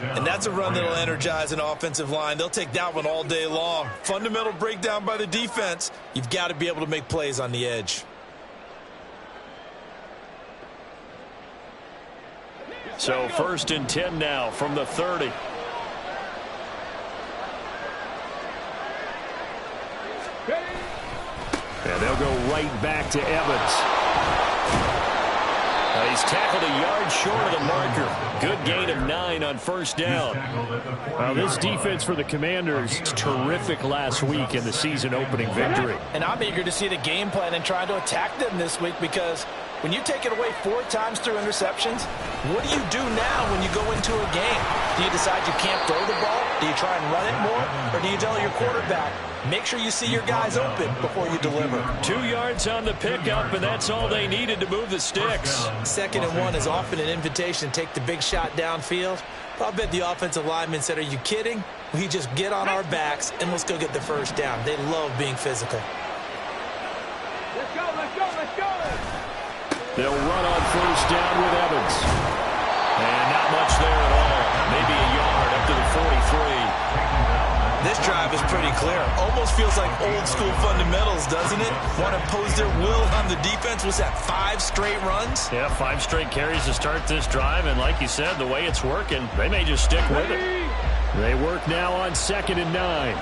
And that's a run that'll energize an offensive line. They'll take that one all day long. Fundamental breakdown by the defense. You've got to be able to make plays on the edge. So 1st and 10 now from the 30. And they'll go right back to Evans. He's tackled a yard short of the marker. Good gain of 9 on 1st down. Well, this defense for the Commanders, terrific last week in the season-opening victory. And I'm eager to see the game plan and try to attack them this week, because when you take it away 4 times through interceptions, what do you do now when you go into a game? Do you decide you can't throw the ball? Do you try and run it more? Or do you tell your quarterback, make sure you see your guys open before you deliver? 2 yards on the pickup, and that's all they needed to move the sticks. 2nd and 1 is often an invitation to take the big shot downfield. But I bet the offensive lineman said, are you kidding? We just get on our backs and let's go get the 1st down. They love being physical. Let's go, let's go, let's go! They'll run on 1st down with Evans. And not much there at all. Maybe a yard up to the 43. This drive is pretty clear. Almost feels like old school fundamentals, doesn't it? Want to impose their will on the defense. Was that 5 straight runs? Yeah, 5 straight carries to start this drive. And like you said, the way it's working, they may just stick with it. They work now on 2nd and 9.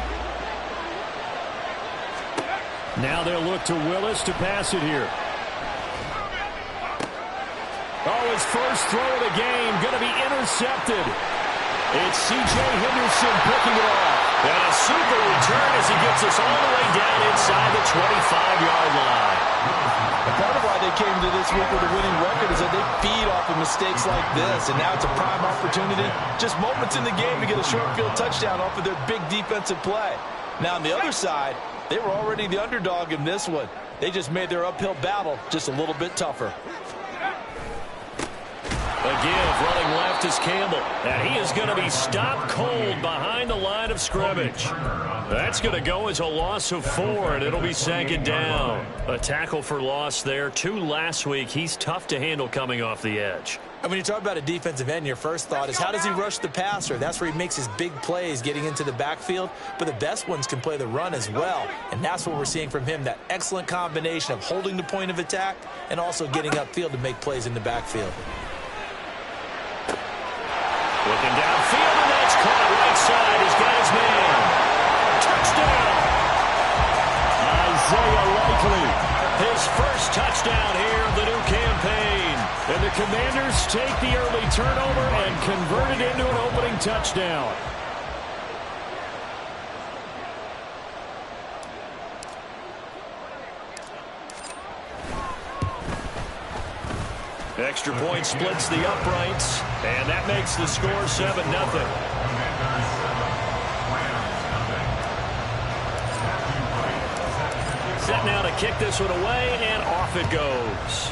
Now they'll look to Willis to pass it here. Oh, his first throw of the game going to be intercepted. It's C.J. Henderson picking it off. And a super return as he gets us all the way down inside the 25-yard line. Part of why they came to this week with a winning record is that they feed off of mistakes like this. And now it's a prime opportunity, just moments in the game, to get a short field touchdown off of their big defensive play. Now on the other side, they were already the underdog in this one. They just made their uphill battle just a little bit tougher. Again, running left is Campbell. And he is going to be stopped cold behind the line of scrimmage. That's going to go as a loss of 4, and it'll be 2nd down. A tackle for loss there. 2 last week. He's tough to handle coming off the edge. And when you talk about a defensive end, your first thought is, how does he rush the passer? That's where he makes his big plays, getting into the backfield. But the best ones can play the run as well. And that's what we're seeing from him, that excellent combination of holding the point of attack and also getting upfield to make plays in the backfield. Looking downfield, and that's caught right side. He's got his man. Touchdown! Isaiah Likely. His first touchdown here of the new campaign. And the Commanders take the early turnover and convert it into an opening touchdown. Extra point splits the uprights, and that makes the score 7-0. Set now to kick this one away, and off it goes.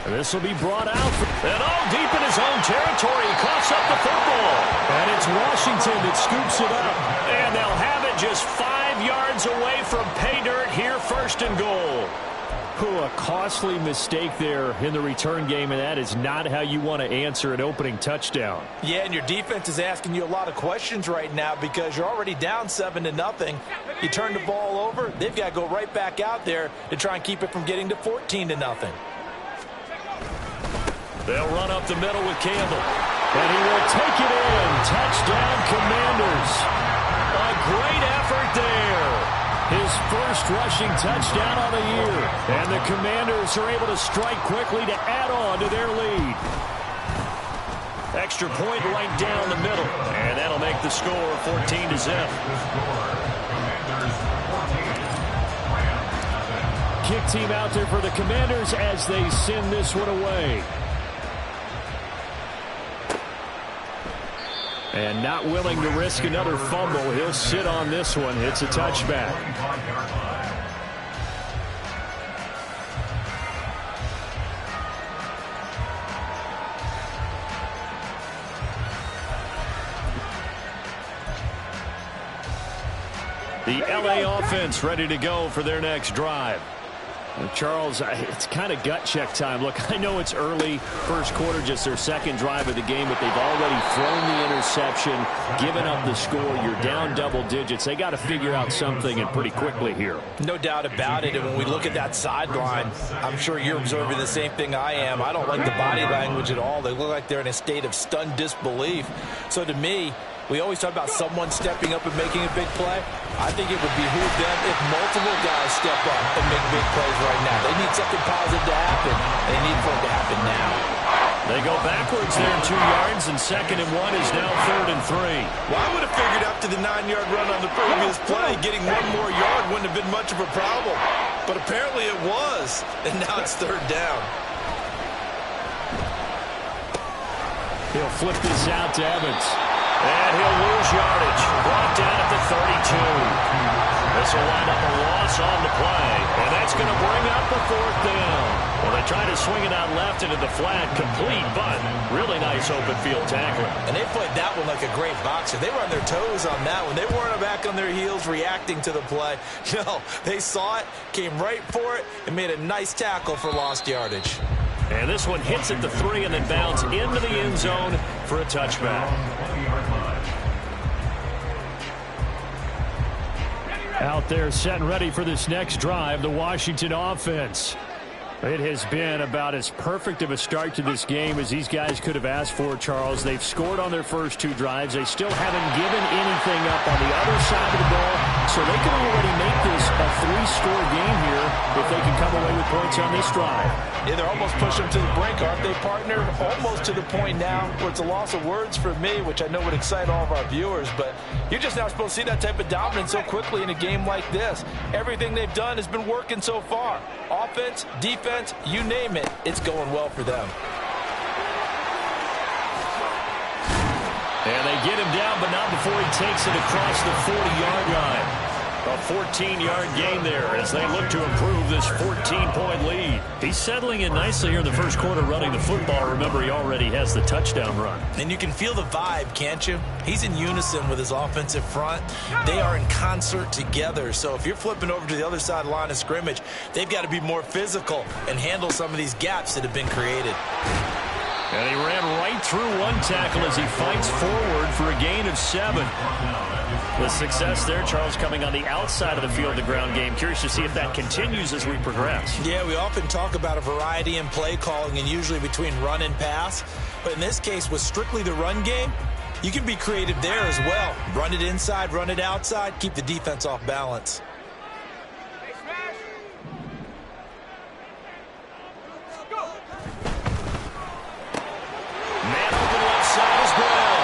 And this will be brought out. And deep in his own territory, he coughs up the football. And it's Washington that scoops it up. And they'll have it just 5 yards away from pay dirt here, 1st and goal. A costly mistake there in the return game, and that is not how you want to answer an opening touchdown. Yeah, and your defense is asking you a lot of questions right now because you're already down 7-0. You turn the ball over, they've got to go right back out there to try and keep it from getting to 14-0. They'll run up the middle with Campbell. And he will take it in. Touchdown, Commanders. A great effort there. His first rushing touchdown on the year. And the Commanders are able to strike quickly to add on to their lead. Extra point right down the middle. And that'll make the score 14-0. Kick team out there for the Commanders as they send this one away. And not willing to risk another fumble. He'll sit on this one. It's a touchback. The LA offense ready to go for their next drive. Charles, it's kind of gut check time. Look, I know it's early, first quarter, just their second drive of the game, but they've already thrown the interception, given up the score. You're down double digits. They got to figure out something, and pretty quickly here. No doubt about it. And when we look at that sideline, I'm sure you're observing the same thing I am. I don't like the body language at all. They look like they're in a state of stunned disbelief. So to me, we always talk about someone stepping up and making a big play. I think it would behoove them if multiple guys step up and make big plays right now. They need something positive to happen. They need for it to happen now. They go backwards there 2 yards, and 2nd and 1 is now 3rd and 3. Well, I would have figured after the 9-yard run on the previous play, getting one more yard wouldn't have been much of a problem. But apparently it was, and now it's 3rd down. He'll flip this out to Evans. And he'll lose yardage. Brought down at the 32. This will wind up a loss on the play. And that's going to bring up the 4th down. Well, they try to swing it out left into the flat. Complete, but really nice open field tackle. And they played that one like a great boxer. They were on their toes on that one. They weren't back on their heels reacting to the play. No, they saw it, came right for it, and made a nice tackle for lost yardage. And this one hits at the 3 and then bounds into the end zone for a touchback. Out there set and ready for this next drive, the Washington offense. It has been about as perfect of a start to this game as these guys could have asked for, Charles. They've scored on their first 2 drives. They still haven't given anything up on the other side of the ball, so they can already make this a 3-score game here if they can come away with points on this drive. Yeah, they're almost pushing them to the brink, aren't they, partner? Almost to the point now where it's a loss of words for me, which I know would excite all of our viewers, but you're just not supposed to see that type of dominance so quickly in a game like this. Everything they've done has been working so far. Offense, defense, you name it, it's going well for them. And they get him down, but not before he takes it across the 40-yard line. A 14-yard gain there as they look to improve this 14-point lead. He's settling in nicely here in the first quarter running the football. Remember, he already has the touchdown run. And you can feel the vibe, can't you? He's in unison with his offensive front. They are in concert together. So if you're flipping over to the other side of the line of scrimmage, they've got to be more physical and handle some of these gaps that have been created. And he ran right through one tackle as he fights forward for a gain of 7. The success there, Charles, coming on the outside of the field, the ground game. Curious to see if that continues as we progress. Yeah, we often talk about a variety in play calling and usually between run and pass. But in this case, with strictly the run game, you can be creative there as well. Run it inside, run it outside, keep the defense off balance. Man open left side is Brown.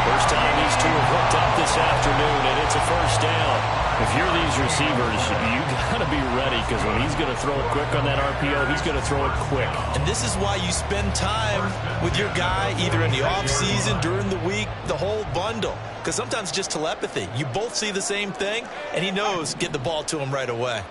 First time these two have hooked up this afternoon, and it's a first down. If you're these receivers, you got to be ready, because when he's going to throw it quick on that RPO, he's going to throw it quick. And this is why you spend time with your guy either in the offseason, during the week, the whole bundle. Because sometimes it's just telepathy. You both see the same thing, and he knows get the ball to him right away.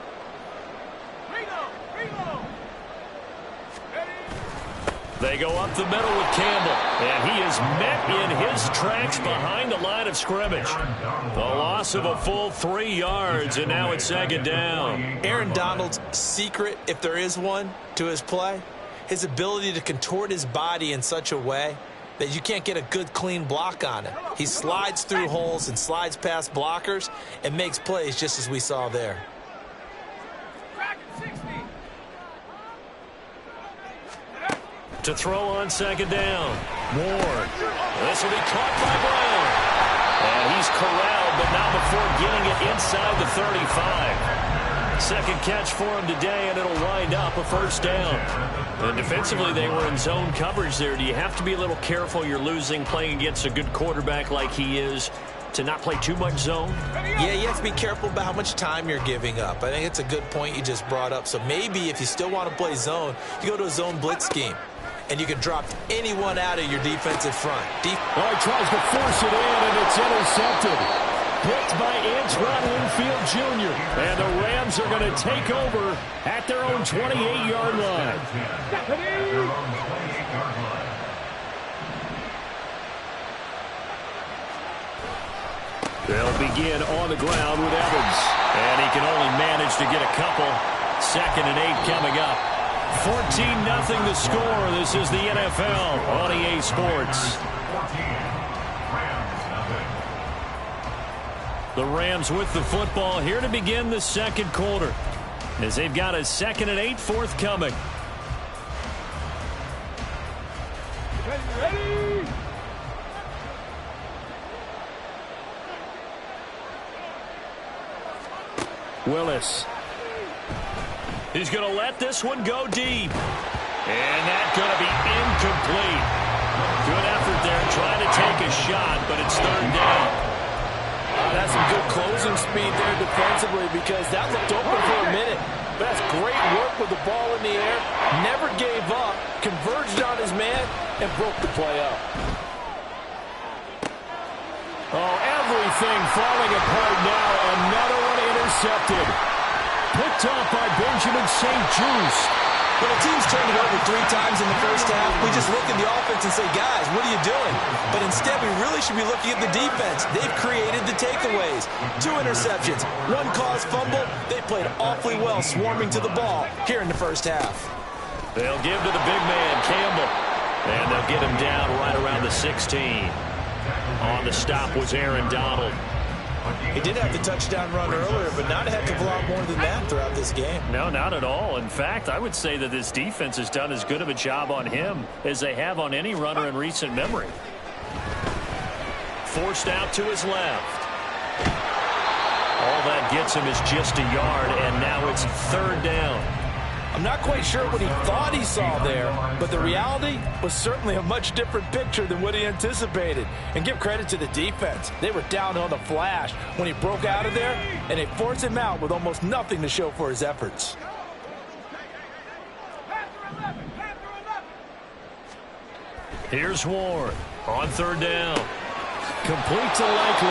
They go up the middle with Campbell, and he is met in his tracks behind the line of scrimmage. The loss of a full 3 yards, and now it's 2nd down. Aaron Donald's secret, if there is one, to his play, his ability to contort his body in such a way that you can't get a good, clean block on him. He slides through holes and slides past blockers and makes plays just as we saw there. To throw on 2nd down. Ward. This will be caught by Brown. And he's corralled, but not before getting it inside the 35. Second catch for him today, and it'll wind up a first down. And defensively, they were in zone coverage there. Do you have to be a little careful? You're losing playing against a good quarterback like he is, to not play too much zone? Yeah, you have to be careful about how much time you're giving up. I think it's a good point you just brought up. So maybe if you still want to play zone, you go to a zone blitz scheme. And you can drop anyone out of your defensive front. He tries to force it in, and it's intercepted. Picked by Antoine Winfield Jr. And the Rams are going to take over at their own 28-yard line. They'll begin on the ground with Evans. And he can only manage to get a couple. 2nd and 8 coming up. 14-0 the score. This is the NFL on EA Sports. The Rams with the football here to begin the second quarter, as they've got a 2nd and 8 forthcoming. Ready. Willis. He's going to let this one go deep. And that's going to be incomplete. Good effort there trying to take a shot, but it's 3rd down. That's some good closing speed there defensively, because that looked open for a minute. But that's great work with the ball in the air. Never gave up, converged on his man, and broke the play up. Oh, everything falling apart now. Another one intercepted. Picked off by Benjamin St. Juste. When a team's turned it over 3 times in the first half, we just look at the offense and say, guys, what are you doing? But instead, we really should be looking at the defense. They've created the takeaways. 2 interceptions, 1 caused fumble. They played awfully well swarming to the ball here in the first half. They'll give to the big man, Campbell. And they'll get him down right around the 16. On the stop was Aaron Donald. He did have the touchdown run earlier, but not a heck of a lot more than that throughout this game. No, not at all. In fact, I would say that this defense has done as good of a job on him as they have on any runner in recent memory. Forced out to his left. All that gets him is just a yard, and now it's 3rd down. I'm not quite sure what he thought he saw there, but the reality was certainly a much different picture than what he anticipated. And give credit to the defense. They were down on the flash when he broke out of there, and they forced him out with almost nothing to show for his efforts. Here's Ward on 3rd down. Complete to Likely.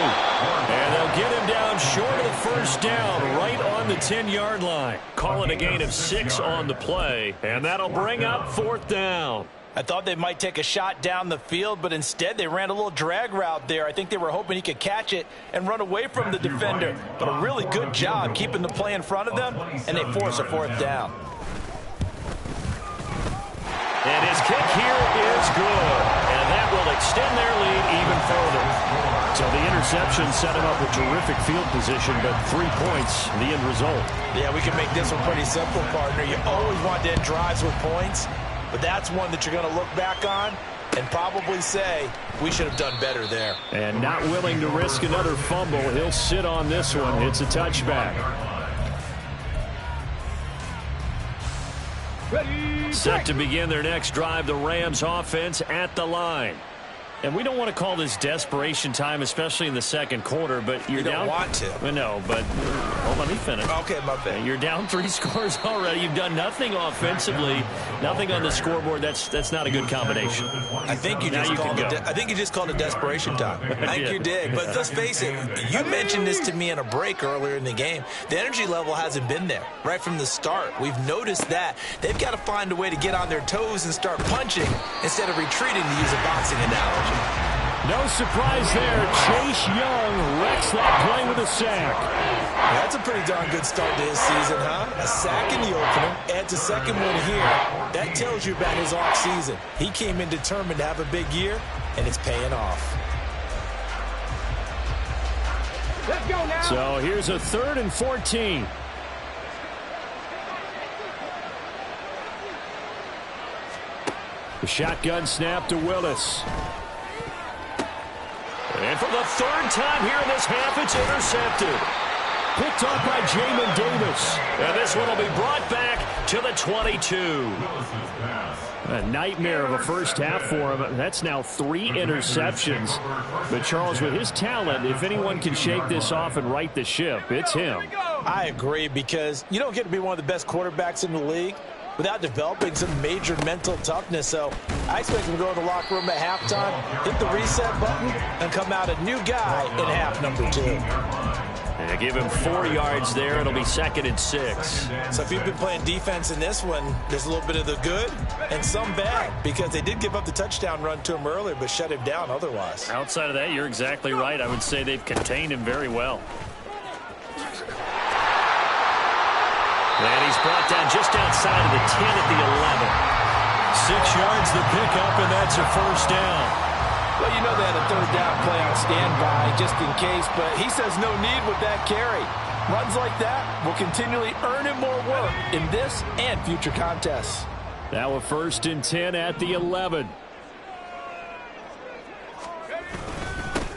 And they'll get him down short of the 1st down, right on the 10-yard line. Call it a gain of 6 on the play, and that'll bring up 4th down. I thought they might take a shot down the field, but instead they ran a little drag route there. I think they were hoping he could catch it and run away from the defender. But a really good job keeping the play in front of them, and they force a 4th down. And his kick here is good. And that will extend their lead even further. So the interception set him up with terrific field position, but 3 points, the end result. Yeah, we can make this one pretty simple, partner. You always want to end drives with points, but that's one that you're going to look back on and probably say, we should have done better there. And not willing to risk another fumble, he'll sit on this one. It's a touchback. Set to begin their next drive, the Rams offense at the line. And we don't want to call this desperation time, especially in the second quarter, but you're down. You don't want to. No, but let me finish. Okay, my bad. You're down 3 scores already. You've done nothing offensively, nothing on the scoreboard. That's not a good combination. I think you just called it desperation time. I think you did. But let's face it, you mentioned this to me in a break earlier in the game. The energy level hasn't been there right from the start. We've noticed that. They've got to find a way to get on their toes and start punching instead of retreating, to use a boxing analogy. No surprise there. Chase Young wrecks that play with a sack. That's a pretty darn good start to his season, huh? A sack in the opener, adds a second one here. That tells you about his offseason. He came in determined to have a big year, and it's paying off. Let's go now. So here's a 3rd and 14. The shotgun snap to Willis. And for the 3rd time here in this half, it's intercepted. Picked off by Jamin Davis. And this one will be brought back to the 22. A nightmare of a first half for him. That's now 3 interceptions. But Charles, with his talent, if anyone can shake this off and right the ship, it's him. I agree, because you don't get to be one of the best quarterbacks in the league without developing some major mental toughness. So I expect him to go to the locker room at halftime, hit the reset button, and come out a new guy in half number 2. And they give him 4 yards there. It'll be 2nd and 6. So if you've been playing defense in this one, there's a little bit of the good and some bad, because they did give up the touchdown run to him earlier, but shut him down otherwise. Outside of that, you're exactly right. I would say they've contained him very well. And he he's brought down just outside of the 10 at the 11. 6 yards the pickup, and that's a first down. Well, you know they had a third down play on standby just in case, but he says no need with that carry. Runs like that will continually earn him more work in this and future contests. Now a 1st and 10 at the 11.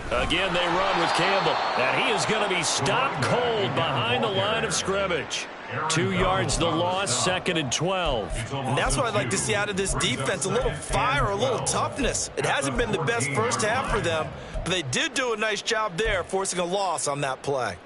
Again, they run with Campbell, and he is going to be stopped cold behind the line of scrimmage. 2 yards the loss, 2nd and 12. And that's what I'd like to see out of this defense, a little fire, a little toughness. It hasn't been the best first half for them, but they did do a nice job there, forcing a loss on that play.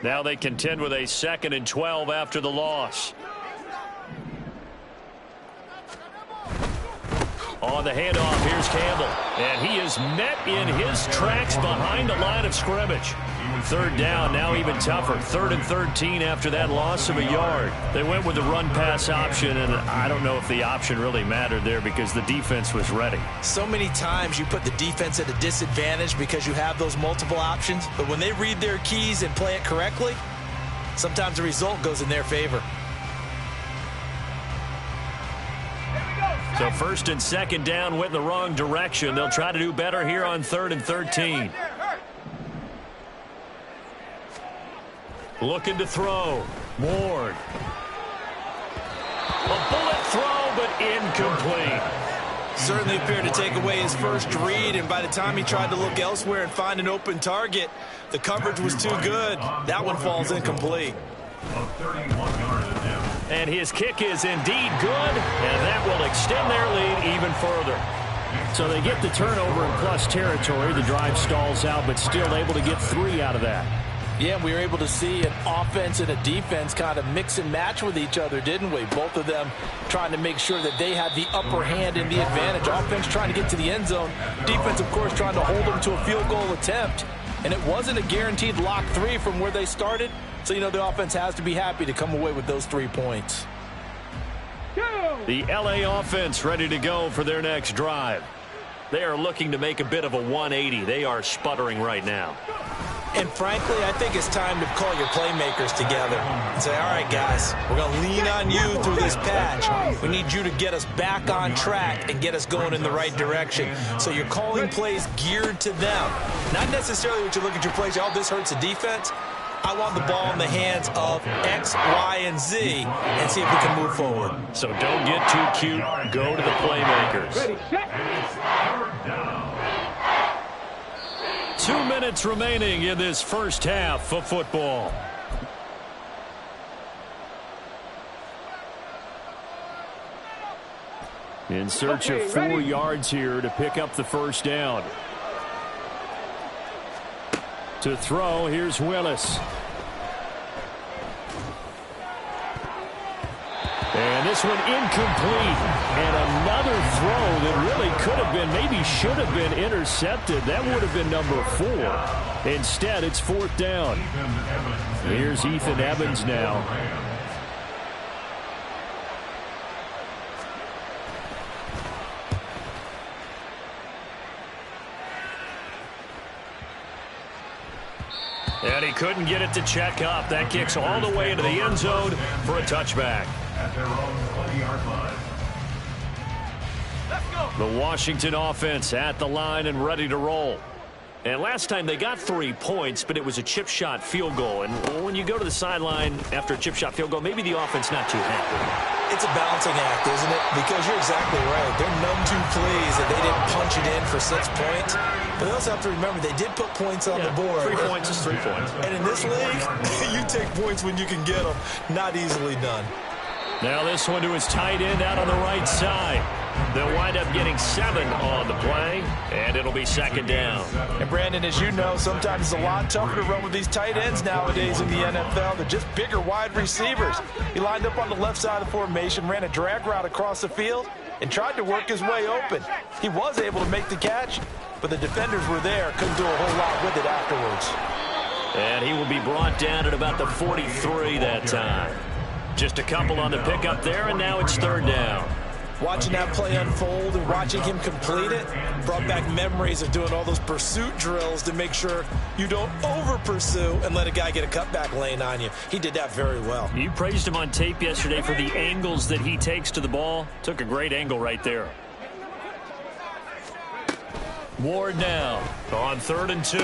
Now they contend with a 2nd and 12 after the loss. On the handoff, here's Campbell. And he is met in his tracks behind the line of scrimmage. 3rd down, now even tougher. 3rd and 13 after that loss of a yard. They went with the run-pass option, and I don't know if the option really mattered there because the defense was ready. So many times you put the defense at a disadvantage because you have those multiple options, but when they read their keys and play it correctly, sometimes the result goes in their favor. So 1st and 2nd down went in the wrong direction. They'll try to do better here on 3rd and 13. Looking to throw. Ward. A bullet throw, but incomplete. Certainly appeared to take away his first read, and by the time he tried to look elsewhere and find an open target, the coverage was too good. That one falls incomplete. And his kick is indeed good, and that will extend their lead even further. So they get the turnover in plus territory. The drive stalls out, but still able to get 3 out of that. Yeah, we were able to see an offense and a defense kind of mix and match with each other, didn't we? Both of them trying to make sure that they had the upper hand and the advantage. Offense trying to get to the end zone. Defense, of course, trying to hold them to a field goal attempt. And it wasn't a guaranteed lock 3 from where they started. So, you know, the offense has to be happy to come away with those 3 points. The LA offense ready to go for their next drive. They are looking to make a bit of a 180. They are sputtering right now. And frankly, I think it's time to call your playmakers together and say, all right, guys, we're going to lean on you through this patch. We need you to get us back on track and get us going in the right direction. So you're calling plays geared to them. Not necessarily what you look at your plays, oh, this hurts the defense. I want the ball in the hands of X, Y, and Z and see if we can move forward. So don't get too cute. Go to the playmakers. Ready, set. 2 minutes remaining in this first half of football. In search of 4 yards here to pick up the first down. To throw, here's Willis. And this one incomplete. And another throw that really could have been, maybe should have been intercepted. That would have been number 4. Instead, it's 4th down. Here's Ethan Evans now. And he couldn't get it to check up. That kicks all the way into the end zone for a touchback. The Washington offense at the line and ready to roll. And last time they got 3 points, but it was a chip shot field goal. And when you go to the sideline after a chip shot field goal, maybe the offense not too happy. It's a balancing act, isn't it? Because you're exactly right. They're none too pleased that they didn't punch it in for 6 points. But they also have to remember they did put points on the board. 3 points is 3 points. And in this league, you take points when you can get them. Not easily done. Now this one to his tight end out on the right side. They'll wind up getting 7 on the play, and it'll be 2nd down. And Brandon, as you know, sometimes it's a lot tougher to run with these tight ends nowadays in the NFL. They're just bigger wide receivers. He lined up on the left side of the formation, ran a drag route across the field, and tried to work his way open. He was able to make the catch, but the defenders were there, couldn't do a whole lot with it afterwards. And he will be brought down at about the 43 that time. Just a couple on the pickup there, and now it's third down. Watching that play unfold and watching him complete it brought back memories of doing all those pursuit drills to make sure you don't over-pursue and let a guy get a cutback lane on you. He did that very well. You praised him on tape yesterday for the angles that he takes to the ball. Took a great angle right there. Ward now on 3rd and 2.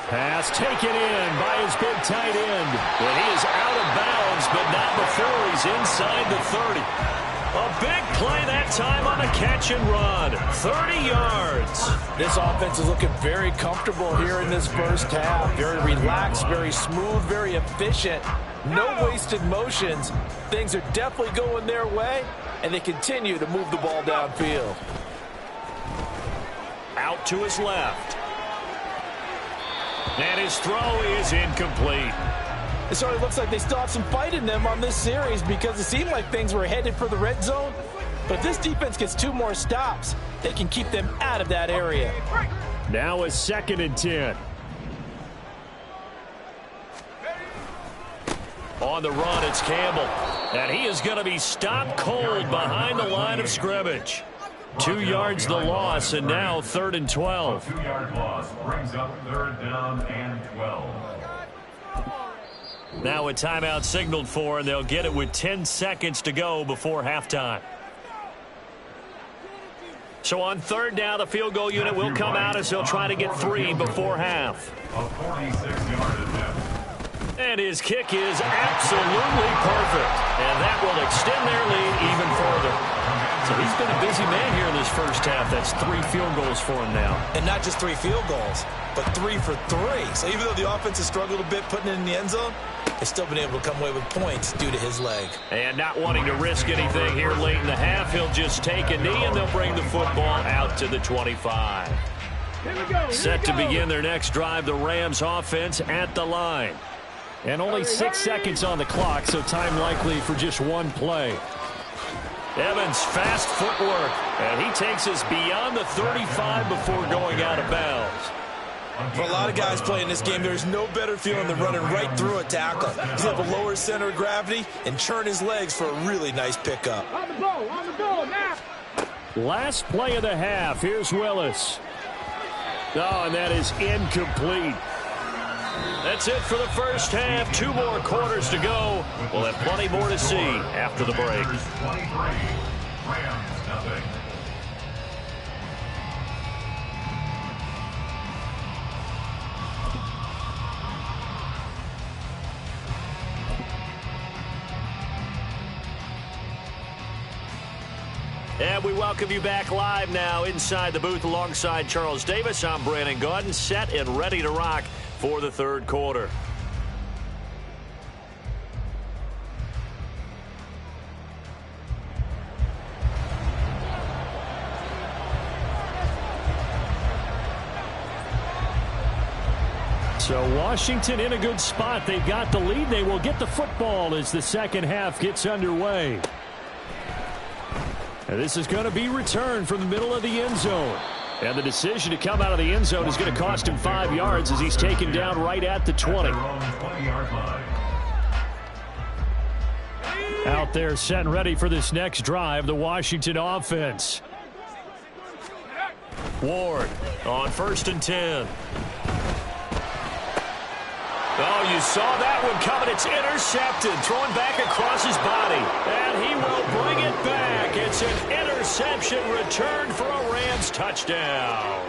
Pass taken in by his big tight end. And he is out of bounds, but not before he's inside the 30. A big play that time on a catch and run. 30 yards. This offense is looking very comfortable here in this first half. Very relaxed, very smooth, very efficient. No wasted motions. Things are definitely going their way, and they continue to move the ball downfield. Out to his left. And his throw is incomplete. It certainly looks like they still have some fight in them on this series because it seemed like things were headed for the red zone. But if this defense gets 2 more stops, they can keep them out of that area. Now a 2nd and 10. On the run, it's Campbell. And he is going to be stopped cold behind the line of scrimmage. 2 yards the loss, and now 3rd and 12. 2-yard loss brings up 3rd down and 12. Now a timeout signaled for, and they'll get it with 10 seconds to go before halftime. So on 3rd down, the field goal unit will come out as they'll try to get 3 before half. A 46-yard attempt. And his kick is absolutely perfect. And that will extend their lead even further. So he's been a busy man here in this first half. That's 3 field goals for him now. And not just 3 field goals, but 3 for 3. So even though the offense has struggled a bit putting it in the end zone, they've still been able to come away with points due to his leg. And not wanting to risk anything here late in the half, he'll just take a knee and they'll bring the football out to the 25. Set to begin their next drive, the Rams offense at the line. And only 6 seconds on the clock, so time likely for just 1 play. Evans, fast footwork, and he takes us beyond the 35 before going out of bounds. For a lot of guys playing this game, there's no better feeling than running right through a tackle. He's able to lower his center of gravity and churn his legs for a really nice pickup. On the ball now. Last play of the half. Here's Willis. Oh, and that is incomplete. That's it for the first half. 2 more quarters to go. We'll have plenty more to see after the break. 23, Rams nothing. And we welcome you back live now inside the booth alongside Charles Davis. I'm Brandon Gaudin, set and ready to rock for the 3rd quarter. So Washington in a good spot. They've got the lead. They will get the football as the second half gets underway. And this is going to be returned from the middle of the end zone. And the decision to come out of the end zone is going to cost him 5 yards as he's taken down right at the 20. Out there set and ready for this next drive, the Washington offense. Ward on 1st and 10. Oh, you saw that one coming. It's intercepted. Thrown back across his body. And he will bring it back. It's an interception return for a Rams touchdown.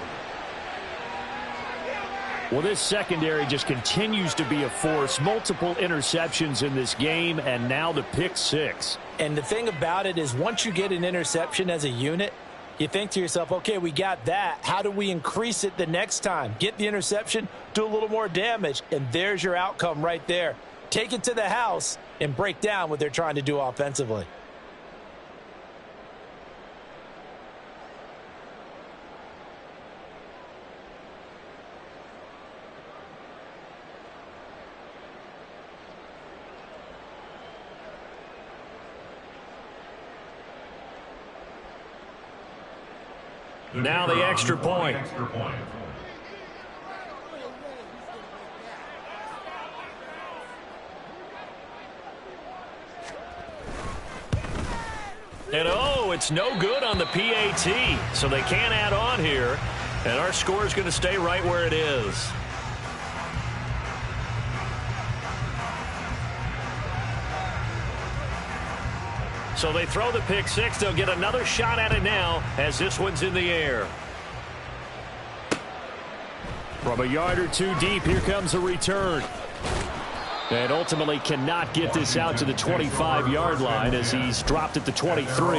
Well, this secondary just continues to be a force. Multiple interceptions in this game, and now the pick 6. And the thing about it is once you get an interception as a unit, you think to yourself, okay, we got that. How do we increase it the next time? Get the interception, do a little more damage, and there's your outcome right there. Take it to the house and break down what they're trying to do offensively. Now the extra point. And oh, it's no good on the PAT, so they can't add on here. And our score is going to stay right where it is. So they throw the pick six. They'll get another shot at it now as this one's in the air. From a yard or two deep, here comes a return. And ultimately cannot get this out to the 25-yard line as he's dropped at the 23.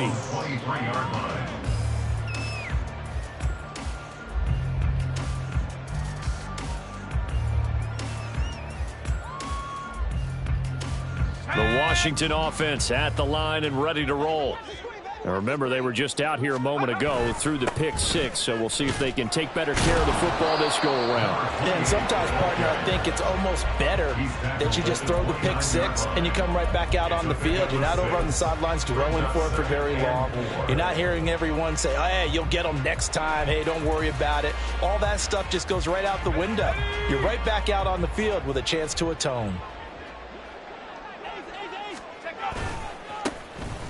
The Washington offense at the line and ready to roll. Now remember, they were just out here a moment ago through the pick six, so we'll see if they can take better care of the football this go-around. And sometimes, partner, I think it's almost better that you just throw the pick six and you come right back out on the field. You're not over on the sidelines dwelling for it for very long. You're not hearing everyone say, oh, hey, you'll get them next time. Hey, don't worry about it. All that stuff just goes right out the window. You're right back out on the field with a chance to atone.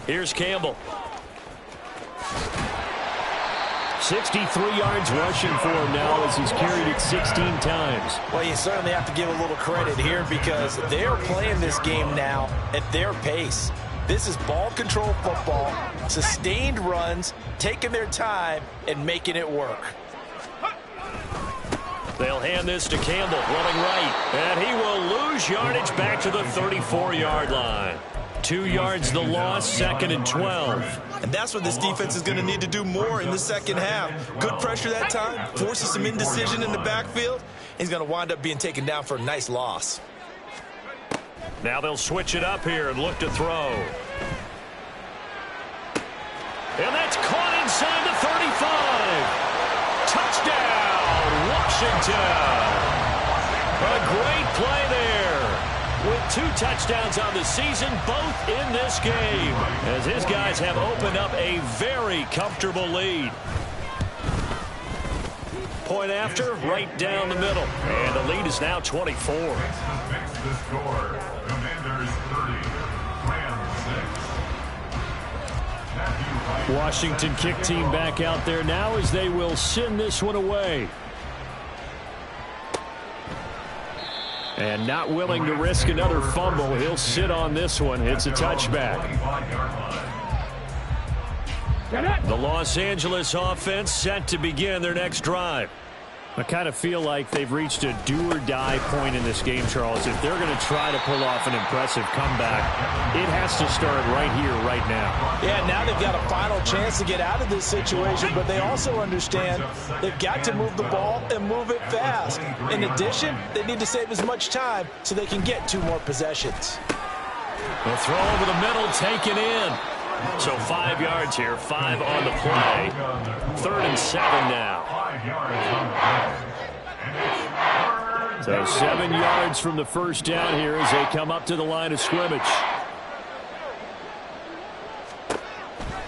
Here's Campbell. 63 yards rushing for him now as he's carried it 16 times. Well, you certainly have to give a little credit here because they're playing this game now at their pace. This is ball control football, sustained runs, taking their time and making it work. They'll hand this to Campbell, running right, and he will lose yardage back to the 34-yard line. 2 yards the loss, 2nd and 12. And that's what this defense is going to need to do more in the second half. Good pressure that time, forces some indecision in the backfield. He's going to wind up being taken down for a nice loss. Now they'll switch it up here and look to throw. And that's caught inside the 35. Touchdown, Washington. A great play there. With 2 touchdowns on the season, both in this game, as his guys have opened up a very comfortable lead. Point after, right down the middle. And the lead is now 24. Fix the score. Commanders 30, Rams 6. Washington kick team back out there now as they will send this one away. And not willing to risk another fumble. He'll sit on this one. It's a touchback. The Los Angeles offense set to begin their next drive. I kind of feel like they've reached a do-or-die point in this game, Charles. If they're going to try to pull off an impressive comeback, it has to start right here, right now. Yeah, now they've got a final chance to get out of this situation, but they also understand they've got to move the ball and move it fast. In addition, they need to save as much time so they can get 2 more possessions. The throw over the middle, taken in. So 5 yards here, 5 on the play. 3rd and 7 now. 5 yards on the play. So 7 yards from the first down here as they come up to the line of scrimmage.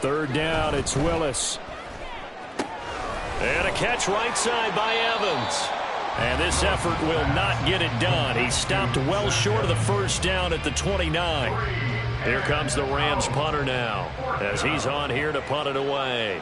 3rd down, it's Willis. And a catch right side by Evans. And this effort will not get it done. He stopped well short of the first down at the 29. Here comes the Rams punter now as he's on here to punt it away.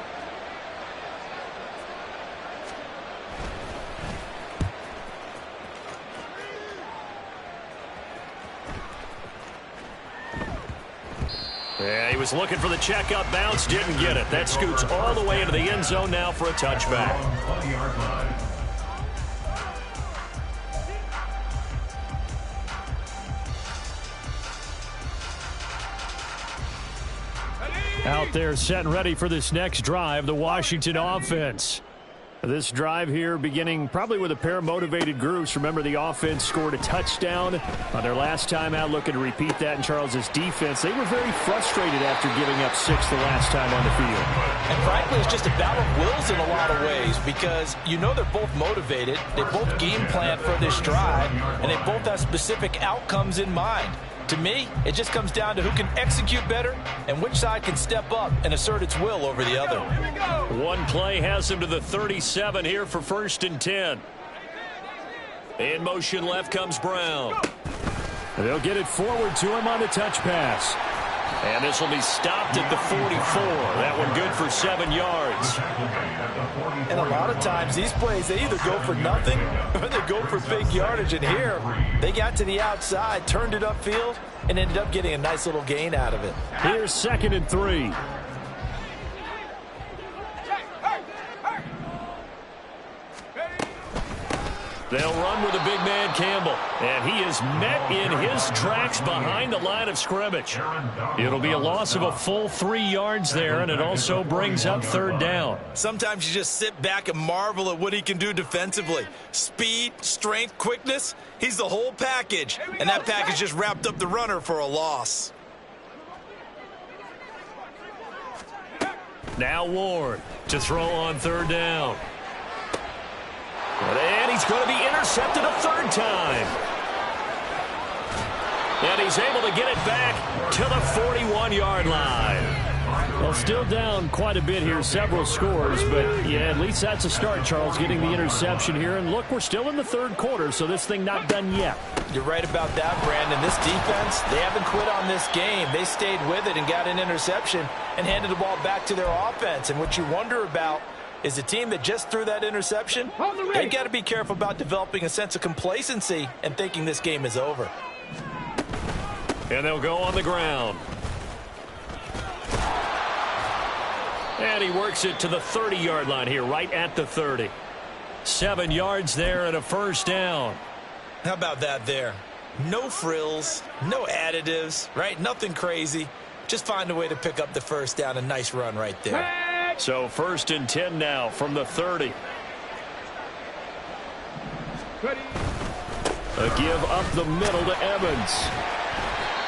Yeah, he was looking for the checkup bounce, didn't get it. That scoots all the way into the end zone now for a touchback. 20-yard line. Out there set and ready for this next drive, the Washington offense. This drive here beginning probably with a pair of motivated groups. Remember, the offense scored a touchdown on their last time out, looking to repeat that in Charles's defense. They were very frustrated after giving up 6 the last time on the field. And frankly, it's just a battle of wills in a lot of ways because you know they're both motivated, they both game plan for this drive, and they both have specific outcomes in mind. To me, it just comes down to who can execute better and which side can step up and assert its will over the other. One play has him to the 37 here for 1st and 10. In motion left comes Brown. They'll get it forward to him on the touch pass. And this will be stopped at the 44. That one good for 7 yards. And a lot of times these plays, they either go for nothing or they go for big yardage. And here, they got to the outside, turned it upfield, and ended up getting a nice little gain out of it. Here's 2nd and 3. They'll run with a big man, Campbell. And he is met in his tracks behind the line of scrimmage. It'll be a loss of a full 3 yards there, and it also brings up 3rd down. Sometimes you just sit back and marvel at what he can do defensively. Speed, strength, quickness, he's the whole package. And that package just wrapped up the runner for a loss. Now Ward to throw on 3rd down. And he's going to be intercepted a 3rd time. And he's able to get it back to the 41-yard line. Well, still down quite a bit here, several scores, but yeah, at least that's a start, Charles, getting the interception here. And look, we're still in the 3rd quarter, so this thing not done yet. You're right about that, Brandon. This defense, they haven't quit on this game. They stayed with it and got an interception and handed the ball back to their offense. And what you wonder about is a team that just threw that interception, they've got to be careful about developing a sense of complacency and thinking this game is over. And they'll go on the ground. And he works it to the 30-yard line here, right at the 30. 7 yards there and a 1st down. How about that there? No frills, no additives, right? Nothing crazy. Just find a way to pick up the 1st down. A nice run right there. So 1st and 10 now from the 30. A give up the middle to Evans.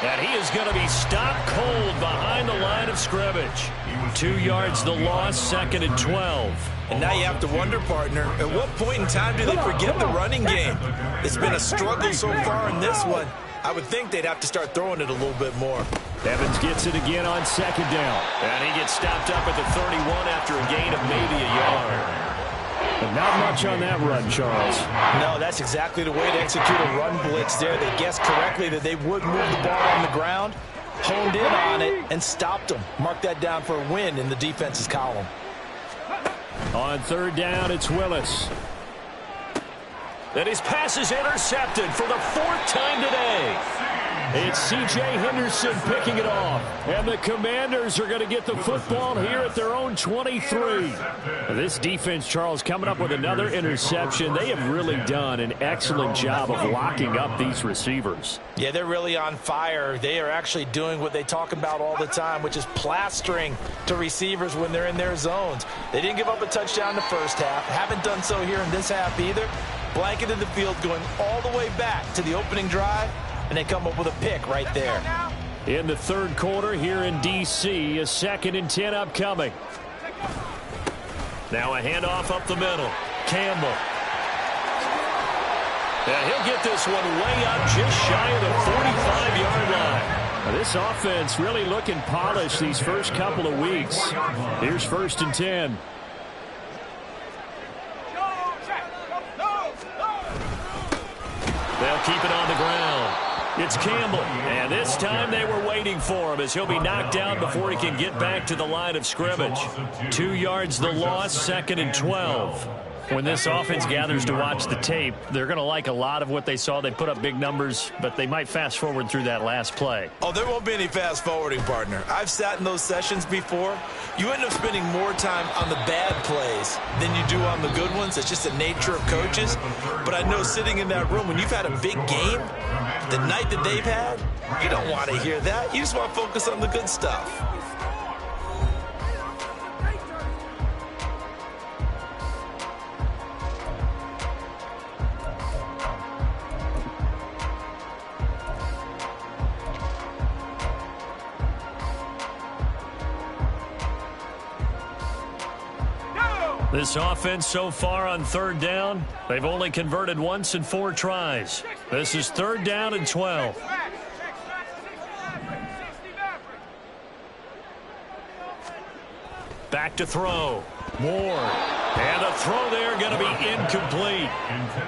And he is going to be stopped cold behind the line of scrimmage. 2 yards the loss, 2nd and 12. And now you have to wonder, partner, at what point in time do they forget the running game? It's been a struggle so far in this one. I would think they'd have to start throwing it a little bit more. Evans gets it again on 2nd down. And he gets stopped up at the 31 after a gain of maybe a yard. But not much on that run, Charles. No, that's exactly the way to execute a run blitz there. They guessed correctly that they would move the ball on the ground, honed in on it, and stopped them. Mark that down for a win in the defense's column. On 3rd down, it's Willis. And his pass is intercepted for the 4th time today. It's C.J. Henderson picking it off. And the Commanders are going to get the football here at their own 23. This defense, Charles, coming up with another interception. They have really done an excellent job of locking up these receivers. Yeah, they're really on fire. They are actually doing what they talk about all the time, which is plastering to receivers when they're in their zones. They didn't give up a touchdown in the first half. Haven't done so here in this half either. Blanketed the field going all the way back to the opening drive, and they come up with a pick right there. In the 3rd quarter here in D.C., a 2nd and 10 upcoming. Now a handoff up the middle. Campbell. And he'll get this one way up just shy of the 45-yard line. Now this offense really looking polished these first couple of weeks. Here's 1st and 10. They'll keep it on the ground. It's Campbell, and this time they were waiting for him as he'll be knocked down before he can get back to the line of scrimmage. 2 yards the loss, 2nd and 12. When this offense gathers to watch the tape, they're going to like a lot of what they saw. They put up big numbers, but they might fast forward through that last play. Oh, there won't be any fast forwarding, partner. I've sat in those sessions before. You end up spending more time on the bad plays than you do on the good ones. It's just the nature of coaches. But I know sitting in that room, when you've had a big game, the night that they've had, you don't want to hear that. You just want to focus on the good stuff. This offense so far on 3rd down, they've only converted once in 4 tries. This is 3rd down and 12. Back to throw. Ward. And the throw there going to be incomplete.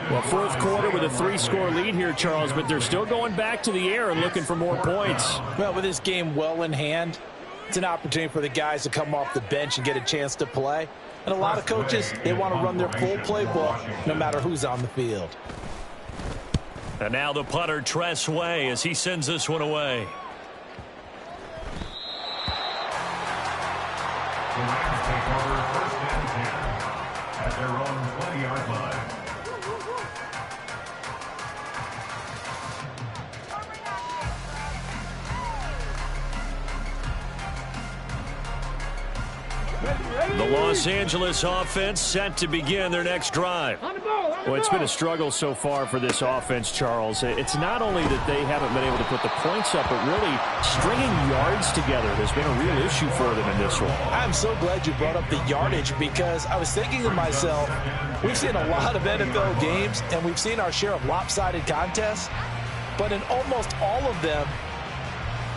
Well, fourth quarter with a 3-score lead here, Charles, but they're still going back to the air and looking for more points. Well, with this game well in hand, it's an opportunity for the guys to come off the bench and get a chance to play. And a lot of coaches, they want to run their full playbook no matter who's on the field. And now the punter, Tress Way, as he sends this one away. The Rams take over first and 10 at their own 20-yard line. The Los Angeles offense set to begin their next drive. Well, it's been a struggle so far for this offense, Charles. It's not only that they haven't been able to put the points up, but really stringing yards together has been a real issue for them in this one. I'm so glad you brought up the yardage because I was thinking to myself, we've seen a lot of NFL games and we've seen our share of lopsided contests, but in almost all of them,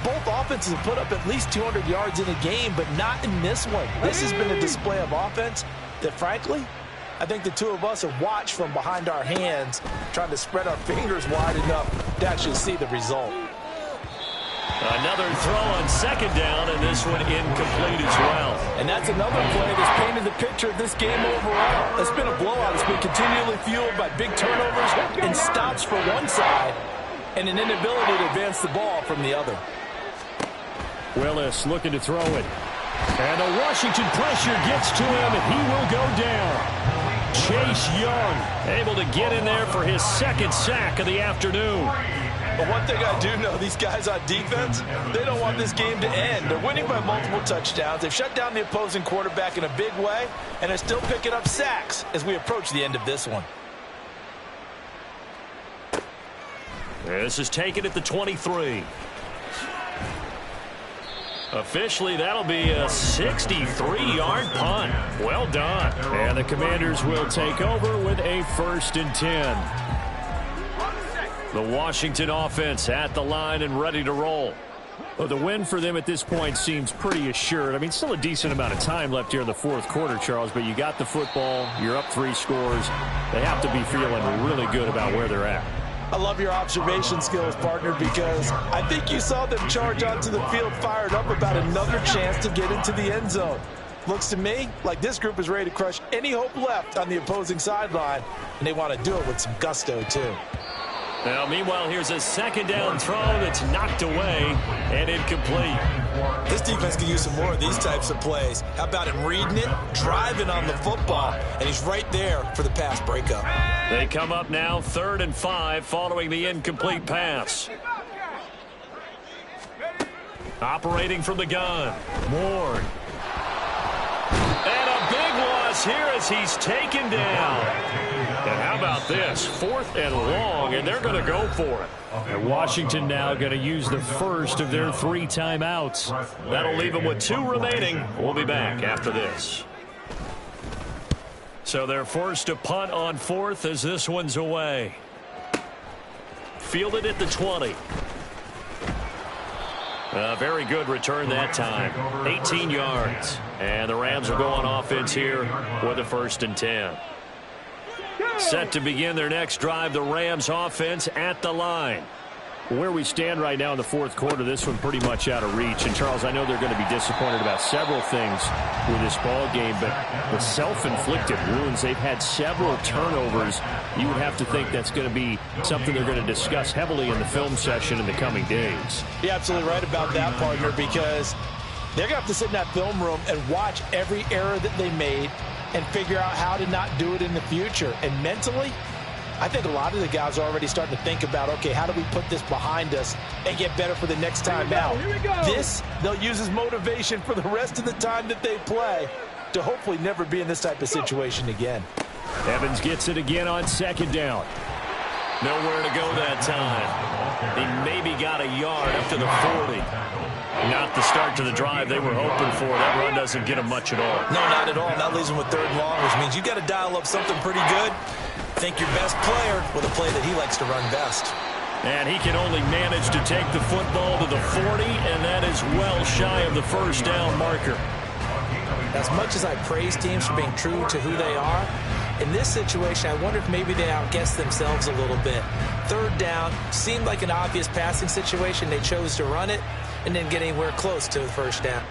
both offenses have put up at least 200 yards in a game, but not in this one. This has been a display of offense that, frankly, I think the two of us have watched from behind our hands, trying to spread our fingers wide enough to actually see the result. Another throw on second down, and this one incomplete as well. And that's another play that's painted the picture of this game overall. It's been a blowout. It's been continually fueled by big turnovers and stops for one side and an inability to advance the ball from the other. Willis looking to throw it. And the Washington pressure gets to him, and he will go down. Chase Young able to get in there for his second sack of the afternoon. But one thing I do know, these guys on defense, they don't want this game to end. They're winning by multiple touchdowns. They've shut down the opposing quarterback in a big way, and they're still picking up sacks as we approach the end of this one. This is taken at the 23. Officially, that'll be a 63-yard punt. Well done. And the Commanders will take over with a 1st and 10. The Washington offense at the line and ready to roll. Well, the win for them at this point seems pretty assured. I mean, still a decent amount of time left here in the fourth quarter, Charles, but you got the football, you're up 3 scores. They have to be feeling really good about where they're at. I love your observation skills, partner, because I think you saw them charge onto the field fired up about another chance to get into the end zone. Looks to me like this group is ready to crush any hope left on the opposing sideline, and they want to do it with some gusto, too. Now, meanwhile, here's a second down throw that's knocked away and incomplete. This defense can use some more of these types of plays. How about him reading it, driving on the football, and he's right there for the pass breakup. They come up now 3rd and 5 following the incomplete pass. Operating from the gun, Ward. And a big loss here as he's taken down. And how about this? 4th and long, and they're going to go for it. And Washington now going to use the first of their 3 timeouts. That'll leave them with 2 remaining. We'll be back after this. So they're forced to punt on 4th as this one's away. Fielded at the 20. A very good return that time. 18 yards. And the Rams will go on offense here with a 1st and 10. Set to begin their next drive, the Rams offense at the line. Where we stand right now in the fourth quarter, this one pretty much out of reach. And, Charles, I know they're going to be disappointed about several things with this ball game, but the self-inflicted wounds, they've had several turnovers. You would have to think that's going to be something they're going to discuss heavily in the film session in the coming days. You're absolutely right about that, partner, because they're going to have to sit in that film room and watch every error that they made and figure out how to not do it in the future. And mentally, I think a lot of the guys are already starting to think about, okay, how do we put this behind us and get better for the next time out? This, they'll use as motivation for the rest of the time that they play to hopefully never be in this type of situation again. Evans gets it again on 2nd down. Nowhere to go that time. He maybe got a yard up to the 40. Not the start to the drive they were hoping for. That run doesn't get them much at all. No, not at all. That leaves them with 3rd and long, which means you got to dial up something pretty good. Think your best player with a play that he likes to run best. And he can only manage to take the football to the 40, and that is well shy of the 1st down marker. As much as I praise teams for being true to who they are, in this situation, I wonder if maybe they outguessed themselves a little bit. Third down seemed like an obvious passing situation. They chose to run it and didn't get anywhere close to the first down.